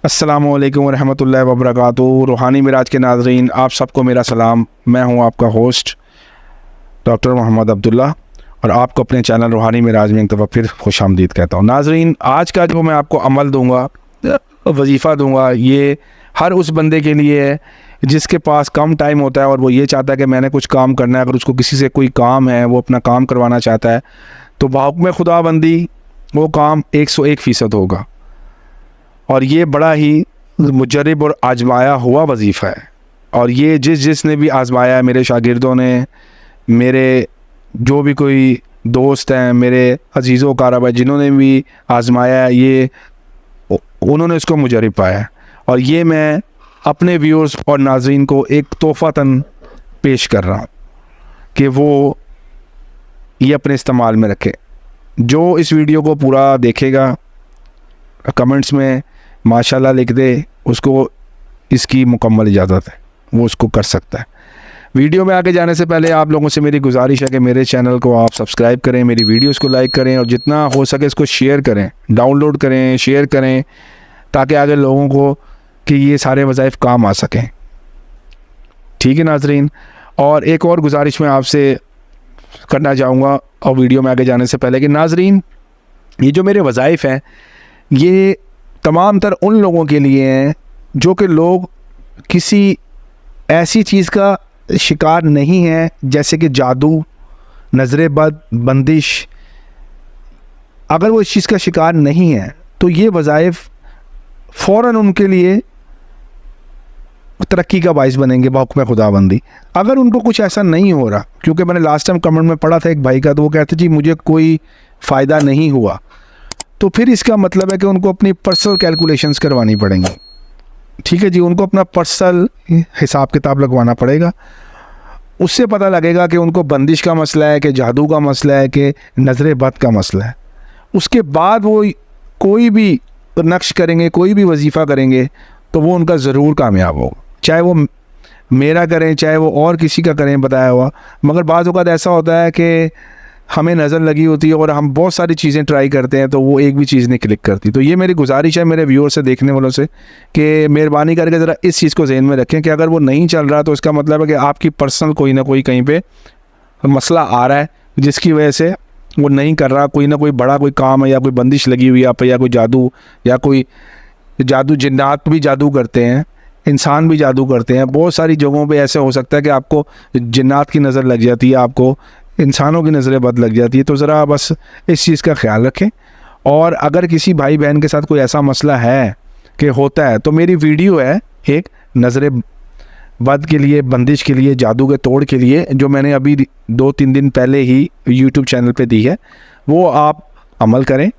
अस्सलामुअलैकुम वरहमतुल्लाहि वबरकातुहू। रूहानी मिराज के नाज़रीन, आप सबको मेरा सलाम। मैं हूं आपका होस्ट डॉक्टर मोहम्मद अब्दुल्ला और आपको अपने चैनल रूहानी मिराज में एक दफ़ा फिर खुशामदीद कहता हूं। नाज़रीन, आज का जो मैं आपको अमल दूंगा, वजीफ़ा दूंगा, ये हर उस बंदे के लिए है जिसके पास कम टाइम होता है और वो ये चाहता है कि मैंने कुछ काम करना है। अगर उसको किसी से कोई काम है, वो अपना काम करवाना चाहता है, तो बाहुक्म खुदाबंदी वो काम 101% होगा। और ये बड़ा ही मुजरब और आजमाया हुआ वजीफ़ा है। और ये जिसने भी आजमाया है, मेरे शागिर्दों ने, मेरे जो भी कोई दोस्त हैं, मेरे अजीज़ों कारब है, जिन्होंने भी आजमाया है, ये उन्होंने इसको मुजरब पाया है। और ये मैं अपने व्यूअर्स और नाज़रीन को एक तोहफ़तन पेश कर रहा हूँ कि वो ये अपने इस्तेमाल में रखें। जो इस वीडियो को पूरा देखेगा, कमेंट्स में माशाल्लाह लिख दे, उसको इसकी मुकम्मल इजाज़त है, वो उसको कर सकता है। वीडियो में आगे जाने से पहले आप लोगों से मेरी गुजारिश है कि मेरे चैनल को आप सब्सक्राइब करें, मेरी वीडियोस को लाइक करें और जितना हो सके इसको शेयर करें, डाउनलोड करें, शेयर करें, ताकि आगे लोगों को कि ये सारे वज़ाइफ काम आ सकें। ठीक है नाज़रीन। और एक और गुजारिश मैं आपसे करना चाहूँगा और वीडियो में आगे जाने से पहले कि नाज़रीन, ये जो मेरे वज़ाइफ हैं, ये तमाम तर उन लोगों के लिए हैं जो कि लोग किसी ऐसी चीज़ का शिकार नहीं है, जैसे कि जादू, नज़र बद, बंदिश। अगर वो इस चीज़ का शिकार नहीं है तो ये वज़ाइफ फ़ौरन उनके लिए तरक्की का बाइस बनेंगे बाहुक्म खुदाबंदी। अगर उनको कुछ ऐसा नहीं हो रहा, क्योंकि मैंने लास्ट टाइम कमेंट में पढ़ा था एक भाई का, तो वो कहते जी मुझे कोई फ़ायदा नहीं हुआ, तो फिर इसका मतलब है कि उनको अपनी पर्सनल कैलकुलेशंस करवानी पड़ेंगी। ठीक है जी, उनको अपना पर्सनल हिसाब किताब लगवाना पड़ेगा। उससे पता लगेगा कि उनको बंदिश का मसला है, कि जादू का मसला है, कि नज़र बद का मसला है। उसके बाद वो कोई भी नक्श करेंगे, कोई भी वजीफ़ा करेंगे, तो वो उनका ज़रूर कामयाब होगा। चाहे वो मेरा करें, चाहे वो और किसी का करें बताया हुआ। मगर बाज़ औक़ात ऐसा होता है कि हमें नज़र लगी होती है और हम बहुत सारी चीज़ें ट्राई करते हैं, तो वो एक भी चीज़ नहीं क्लिक करती। तो ये मेरी गुजारिश है मेरे व्यूअर से, देखने वालों से, कि मेहरबानी करके ज़रा इस चीज़ को ज़हन में रखें कि अगर वो नहीं चल रहा तो इसका मतलब है कि आपकी पर्सनल कोई ना कोई कहीं पे मसला आ रहा है, जिसकी वजह से वो नहीं कर रहा। कोई ना कोई बड़ा कोई काम है, या कोई बंदिश लगी हुई है आप पे, या कोई जादू, या कोई जादू, जिन्नात भी जादू करते हैं, इंसान भी जादू करते हैं। बहुत सारी जगहों पे ऐसे हो सकता है कि आपको जिन्नात की नज़र लग जाती है, आपको इंसानों की नज़रें बद लग जाती है। तो ज़रा बस इस चीज़ का ख्याल रखें। और अगर किसी भाई बहन के साथ कोई ऐसा मसला है कि होता है, तो मेरी वीडियो है एक नज़र बद के लिए, बंदिश के लिए, जादू के तोड़ के लिए, जो मैंने अभी 2-3 दिन पहले ही यूट्यूब चैनल पे दी है, वो आप अमल करें।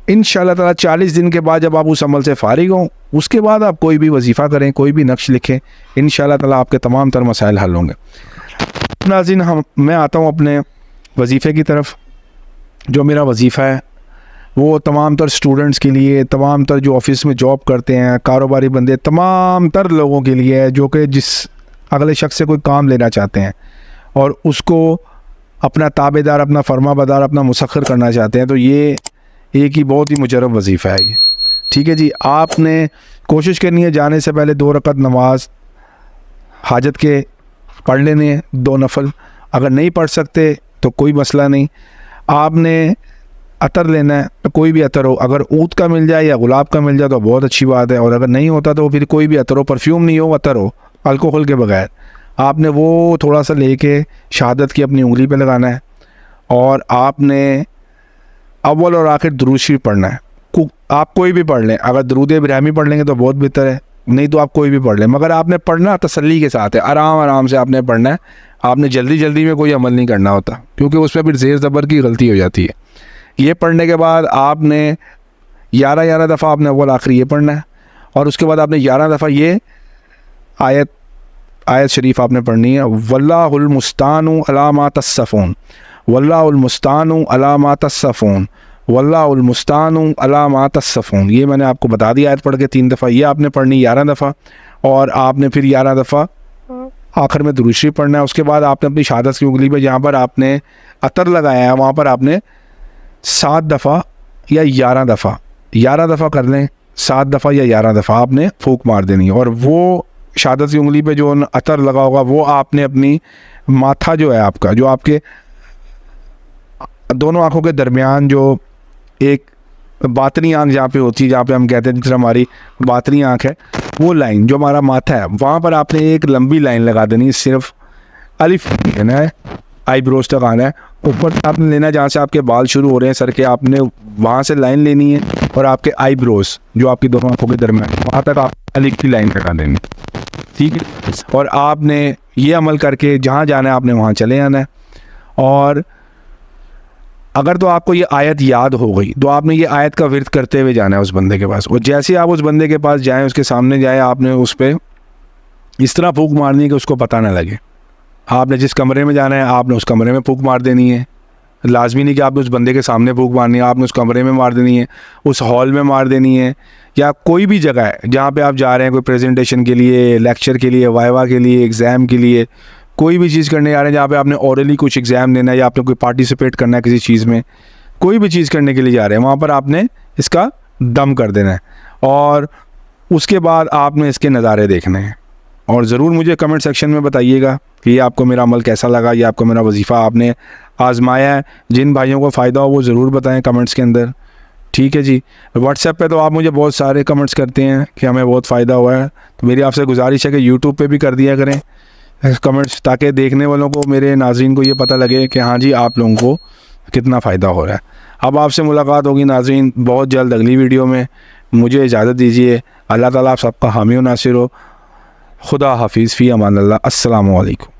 इंशाअल्लाह ताला 40 दिन के बाद जब आप उस अमल से फ़ारिग हों, उसके बाद आप कोई भी वजीफ़ा करें, कोई भी नक्श लिखें, इंशाअल्लाह ताला आपके तमाम तर मसाइल हल होंगे। नाज़रीन, मैं आता हूँ अपने वजीफ़े की तरफ। जो मेरा वजीफ़ा है वो तमाम तर स्टूडेंट्स के लिए, तमाम तर जो ऑफिस में जॉब करते हैं, कारोबारी बंदे, तमाम तर लोगों के लिए है जो कि जिस अगले शख्स से कोई काम लेना चाहते हैं और उसको अपना ताबेदार, अपना फर्माबरदार, अपना मुसख्खर करना चाहते हैं। तो ये एक ही बहुत ही मुजरब वजीफ़ा है ये। ठीक है जी। आपने कोशिश करनी है जाने से पहले 2 रकत नमाज हाजत के पढ़ लेने, 2 नफल। अगर नहीं पढ़ सकते तो कोई मसला नहीं, आपने अतर लेना है, तो कोई भी अतर हो। अगर ऊद का मिल जाए या गुलाब का मिल जाए तो बहुत अच्छी बात है, और अगर नहीं होता तो फिर कोई भी अतर हो, परफ्यूम नहीं हो, अतर हो, अल्कोहल के बगैर, आपने वो थोड़ा सा लेके शहादत की अपनी उंगली पे लगाना है। और आपने अव्वल और आखिर दुरूद शरीफ पढ़ना है। आप कोई भी पढ़ लें, अगर दुरूद इब्राहिमी पढ़ लेंगे तो बहुत बेहतर है, नहीं तो आप कोई भी पढ़ लें। मगर आपने पढ़ना तसल्ली के साथ है, आराम आराम से आपने पढ़ना है। आपने जल्दी जल्दी में कोई अमल नहीं करना होता, क्योंकि उसमें फिर ज़ेर ज़बर की गलती हो जाती है। ये पढ़ने के बाद आपने 11 दफ़ा आपने अव्वल आखिर ये पढ़ना है, और उसके बाद आपने 11 दफ़ा ये आयत शरीफ आपने पढ़नी है, वल्लाहुल मुस्तानु अला मा तस्सफून, वल्लाहुल मुस्तानु अला मा तस्सफून, वल्लाहुल मुस्तानु अला मा तस्सफून। ये मैंने आपको बता दिया आयत पढ़ के 3 दफ़ा। ये आपने पढ़नी 11 दफ़ा, और आपने फिर 11 दफ़ा आखिर में दुरूद शरीफ पढ़ना है। उसके बाद आपने अपनी शहादत की उंगली पे, जहाँ पर आपने अतर लगाया है वहाँ पर आपने 7 दफ़ा या 11 दफ़ा कर लें, 7 दफ़ा या 11 दफ़ा आपने फूंक मार देनी है। और वो शहादत की उंगली पे जो अतर लगा होगा वो आपने अपनी माथा जो है आपका, जो आपके दोनों आँखों के दरमियान जो एक बातनी आँख जहाँ पे होती है, जहाँ पे हम कहते हैं जिस तरह हमारी बातनी आँख है, वो लाइन जो हमारा माथा है वहाँ पर आपने एक लंबी लाइन लगा देनी है। सिर्फ अलिफ लेना है, आईब्रोज तक आना है, ऊपर आपने लेना है जहाँ से आपके बाल शुरू हो रहे हैं सर के, आपने वहाँ से लाइन लेनी है और आपके आईब्रोज जो आपकी दोनों आँखों के दरमियान वहाँ तक आप अलिफ की लाइन लगा देनी, ठीक है। और आपने ये अमल करके जहाँ जाना है आपने वहाँ चले आना है। और अगर तो आपको ये आयत याद हो गई तो आपने ये आयत का विर्द करते हुए जाना है उस बंदे के पास, और जैसे आप उस बंदे के पास जाएं, उसके सामने जाएं, आपने उस पर इस तरह फूंक मारनी है कि उसको पता ना लगे। आपने जिस कमरे में जाना है आपने उस कमरे में फूंक मार देनी है। लाजमी नहीं कि आपने उस बंदे के सामने फूंक मारनी है, आपने उस कमरे में मार देनी है, उस हॉल में मार देनी है, या कोई भी जगह है जहाँ पे आप जा रहे हैं, कोई प्रेजेंटेशन के लिए, लेक्चर के लिए, वाइवा के लिए, एग्ज़ाम के लिए, कोई भी चीज़ करने जा रहे हैं जहाँ पे आपने ओरली कुछ एग्ज़ाम देना है या आपने कोई पार्टिसिपेट करना है किसी चीज़ में, कोई भी चीज़ करने के लिए जा रहे हैं, वहाँ पर आपने इसका दम कर देना है। और उसके बाद आपने इसके नज़ारे देखने हैं। और ज़रूर मुझे कमेंट सेक्शन में बताइएगा कि ये आपको मेरा अमल कैसा लगा, ये आपको मेरा वजीफ़ा आपने आज़माया है। जिन भाइयों को फ़ायदा हो वो ज़रूर बताएं कमेंट्स के अंदर, ठीक है जी। व्हाट्सएप पे तो आप मुझे बहुत सारे कमेंट्स करते हैं कि हमें बहुत फ़ायदा हुआ है, तो मेरी आपसे गुजारिश है कि यूट्यूब पे भी कर दिया करें कमेंट्स, ताकि देखने वालों को, मेरे नाज़रीन को ये पता लगे कि हाँ जी आप लोगों को कितना फ़ायदा हो रहा है। अब आपसे मुलाकात होगी नाज़रीन बहुत जल्द अगली वीडियो में। मुझे इजाज़त दीजिए। अल्लाह ताला आप सबका हामी व नासिर हो। खुदा हाफिज़, फ़ी अमान अल्लाह। अस्सलामु अलैकुम।